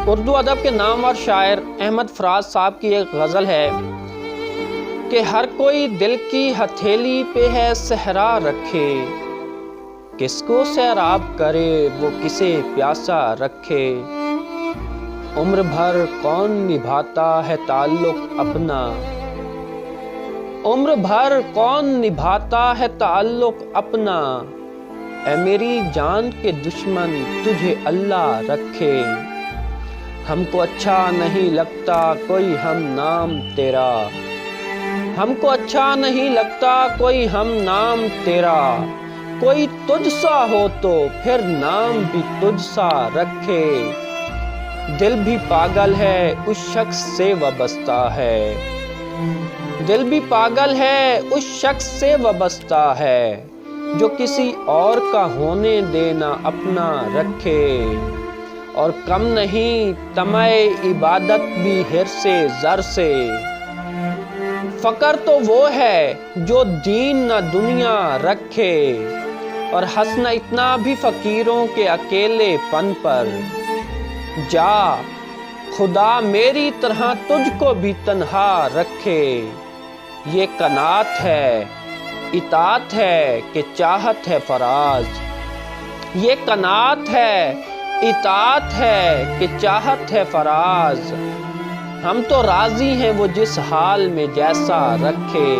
اردو ادب کے نامور شاعر احمد فراز صاحب کی ایک غزل ہے کہ ہر کوئی دل کی ہتھیلی پہ ہے صحرا رکھے، کس کو سیراب کرے وہ کسے پیاسا رکھے، عمر بھر کون نبھاتا ہے تعلق اپنا، عمر بھر کون نبھاتا ہے تعلق اپنا، اے میری جان کے دشمن تجھے اللہ رکھے، ہم کو اچھا نہیں لگتا کوئی ہم نام تیرا، ہم کو اچھا نہیں لگتا کوئی ہم نام تیرا، کوئی تجھ سا ہو تو پھر نام بھی تجھ سا رکھے، دل بھی پاگل ہے اس شخص سے وابستہ ہے، دل بھی پاگل ہے اس شخص سے وابستہ ہے، جو کسی اور کا ہونے دینا اپنا رکھے، اور کم نہیں طمع عبادت بھی حرص زر سے، فقر تو وہ ہے جو دین نہ دنیا رکھے، اور ہنسنا اتنا بھی فقیروں کے اکیلے پن پر، جا خدا میری طرح تجھ کو بھی تنہا رکھے، یہ قناعت ہے اطاعت ہے کہ چاہت ہے فراز، یہ قناعت ہے اطاعت ہے کہ چاہت ہے فراز، ہم تو راضی ہیں وہ جس حال میں جیسا رکھے۔